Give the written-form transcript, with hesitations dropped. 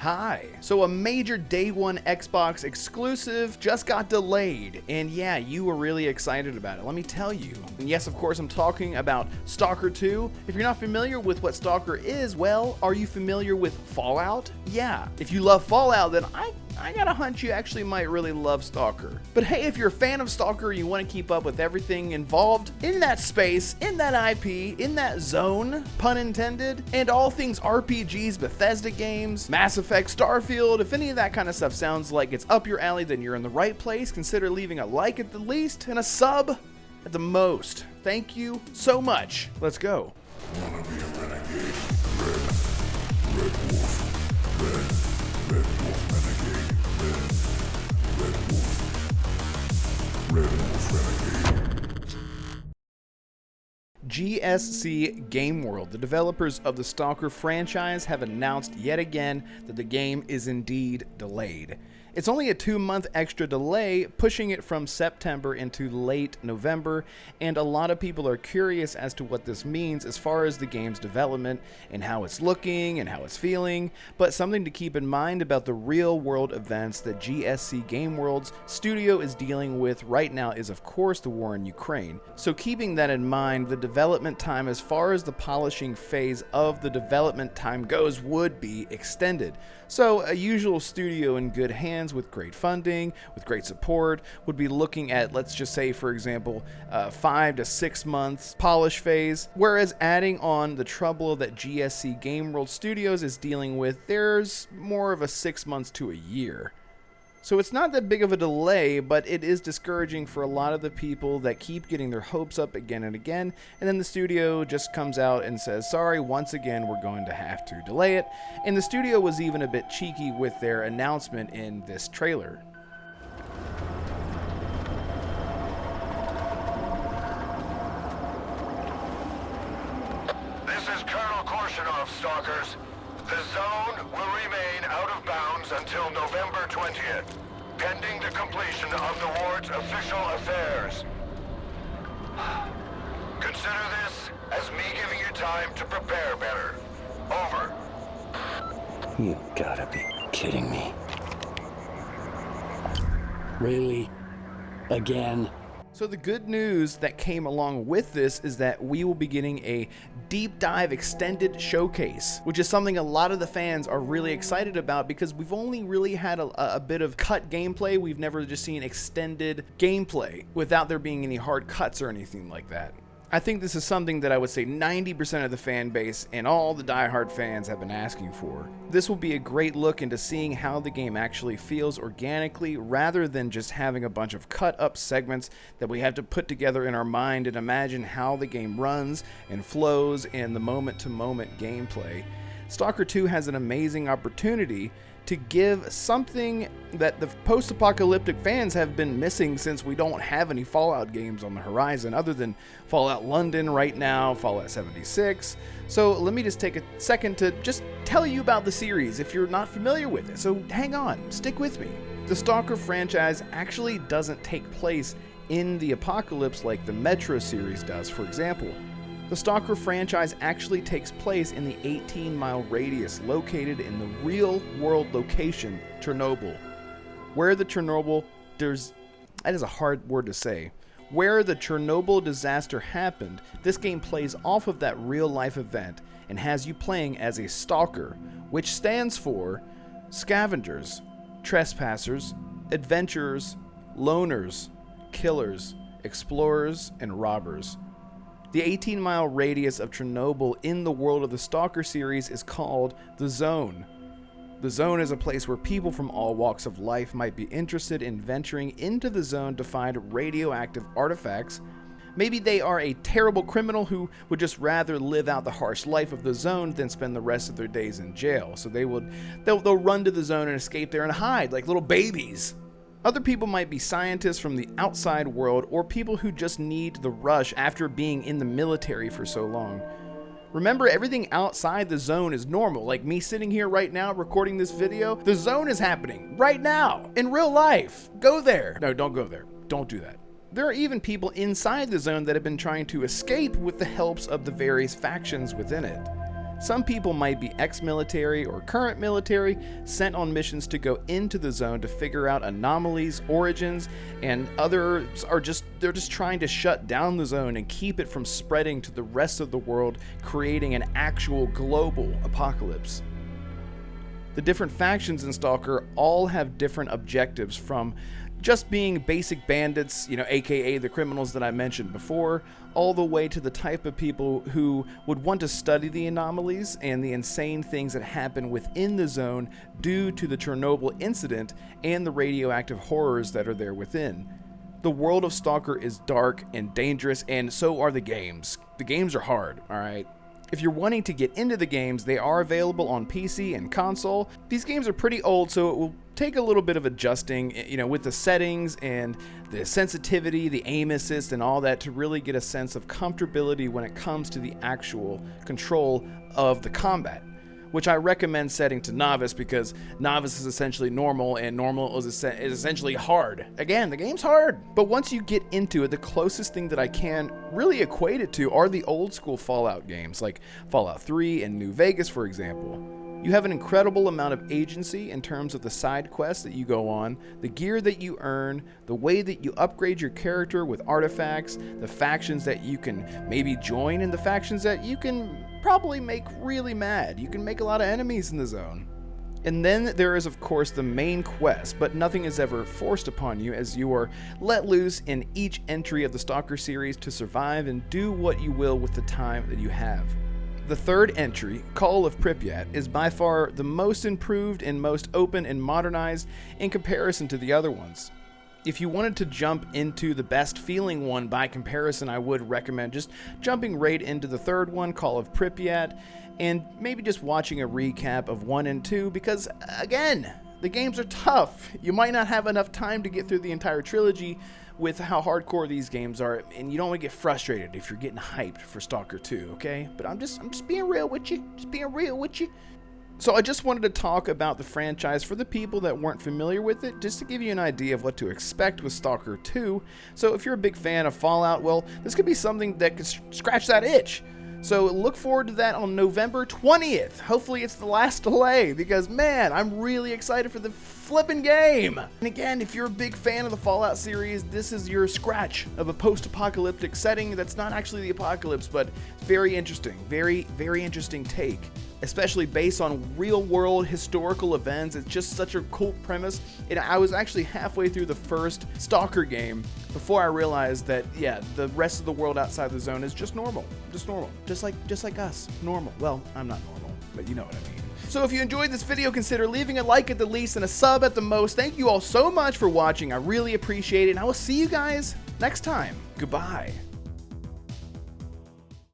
Hi. So a major day one Xbox exclusive just got delayed, and yeah, you were really excited about it, let me tell you. And yes, of course, I'm talking about Stalker 2. If you're not familiar with what Stalker is, well, are you familiar with Fallout? Yeah. If you love Fallout, then I got a hunch you actually might really love Stalker. But hey, if you're a fan of Stalker, you want to keep up with everything involved in that space, in that IP, in that zone, pun intended, and all things RPGs, Bethesda games, Mass Effect, Starfield, if any of that kind of stuff sounds like it's up your alley, then you're in the right place. Consider leaving a like at the least and a sub at the most. Thank you so much. Let's go. Wanna be a renegade? Red wolf. Red wolf renegade. Red wolf renegade. GSC Game World, the developers of the Stalker franchise, have announced yet again that the game is indeed delayed. It's only a 2-month extra delay, pushing it from September into late November, and a lot of people are curious as to what this means as far as the game's development and how it's looking and how it's feeling. But something to keep in mind about the real-world events that GSC Game World's studio is dealing with right now is, of course, the war in Ukraine. So keeping that in mind, the development time as far as the polishing phase of the development time goes would be extended. So a usual studio in good hands with great funding, with great support, would be looking at, let's just say, for example, 5 to 6 months polish phase, whereas adding on the trouble that GSC Game World Studios is dealing with, there's more of a 6 months to a year. So it's not that big of a delay, but it is discouraging for a lot of the people that keep getting their hopes up again and again, and then the studio just comes out and says, sorry, once again, we're going to have to delay it. And the studio was even a bit cheeky with their announcement in this trailer. This is Colonel Korshunov, Stalkers. The zone will remain out of bounds until November 20th, pending the completion of the ward's official affairs. Consider this as me giving you time to prepare better. Over. You gotta be kidding me. Really? Again? So the good news that came along with this is that we will be getting a deep dive extended showcase, which is something a lot of the fans are really excited about because we've only really had a bit of cut gameplay. We've never just seen extended gameplay without there being any hard cuts or anything like that. I think this is something that I would say 90% of the fan base and all the diehard fans have been asking for. This will be a great look into seeing how the game actually feels organically rather than just having a bunch of cut up segments that we have to put together in our mind and imagine how the game runs and flows in the moment to moment gameplay. Stalker 2 has an amazing opportunity to give something that the post-apocalyptic fans have been missing since we don't have any Fallout games on the horizon other than Fallout London right now, Fallout 76. So let me just take a second to just tell you about the series if you're not familiar with it. So hang on, stick with me. The Stalker franchise actually doesn't take place in the apocalypse like the Metro series does, for example. The Stalker franchise actually takes place in the 18-mile radius located in the real-world location, Chernobyl. Where the Chernobyl, that is a hard word to say. Where the Chernobyl disaster happened, this game plays off of that real-life event and has you playing as a Stalker, which stands for Scavengers, Trespassers, Adventurers, Loners, Killers, Explorers, and Robbers. The 18-mile radius of Chernobyl in the world of the Stalker series is called the Zone. The Zone is a place where people from all walks of life might be interested in venturing into the zone to find radioactive artifacts. Maybe they are a terrible criminal who would just rather live out the harsh life of the zone than spend the rest of their days in jail. So they'll run to the zone and escape there and hide like little babies. Other people might be scientists from the outside world or people who just need the rush after being in the military for so long. Remember, everything outside the zone is normal, like me sitting here right now recording this video. The zone is happening right now, in real life. Go there. No, don't go there. Don't do that. There are even people inside the zone that have been trying to escape with the helps of the various factions within it. Some people might be ex-military or current military, sent on missions to go into the zone to figure out anomalies, origins, and others are they're just trying to shut down the zone and keep it from spreading to the rest of the world, creating an actual global apocalypse. The different factions in Stalker all have different objectives, from just being basic bandits, aka the criminals that I mentioned before, all the way to the type of people who would want to study the anomalies and the insane things that happen within the zone due to the Chernobyl incident and the radioactive horrors that are there within. The world of Stalker is dark and dangerous, and so are the games. The games are hard, alright? If you're wanting to get into the games, they are available on PC and console. These games are pretty old, so it will take a little bit of adjusting, with the settings and the sensitivity, the aim assist, and all that to really get a sense of comfortability when it comes to the actual control of the combat, which I recommend setting to novice, because novice is essentially normal and normal is essentially hard. Again, the game's hard, but once you get into it, the closest thing that I can really equate it to are the old school Fallout games, like Fallout 3 and New Vegas, for example. You have an incredible amount of agency in terms of the side quests that you go on, the gear that you earn, the way that you upgrade your character with artifacts, the factions that you can maybe join, and the factions that you can probably make really mad. You can make a lot of enemies in the zone. And then there is, of course, the main quest, but nothing is ever forced upon you, as you are let loose in each entry of the Stalker series to survive and do what you will with the time that you have. The third entry, Call of Pripyat, is by far the most improved and most open and modernized in comparison to the other ones. If you wanted to jump into the best feeling one by comparison, I would recommend just jumping right into the third one, Call of Pripyat, and maybe just watching a recap of 1 and 2, because again, the games are tough. You might not have enough time to get through the entire trilogy with how hardcore these games are, and you don't want to get frustrated if you're getting hyped for Stalker 2, okay? But I'm just being real with you. So I just wanted to talk about the franchise for the people that weren't familiar with it, just to give you an idea of what to expect with Stalker 2. So if you're a big fan of Fallout, well, this could be something that could scratch that itch. So look forward to that on November 20th. Hopefully it's the last delay, because man, I'm really excited for the flippin' game. And again, if you're a big fan of the Fallout series, this is your scratch of a post-apocalyptic setting that's not actually the apocalypse, but very interesting. Very, very interesting take, especially based on real-world historical events. It's just such a cool premise. And I was actually halfway through the first Stalker game before I realized that, yeah, the rest of the world outside the zone is just normal. Just like us. Normal. Well, I'm not normal, but you know what I mean. So if you enjoyed this video, consider leaving a like at the least and a sub at the most. Thank you all so much for watching. I really appreciate it, and I will see you guys next time. Goodbye.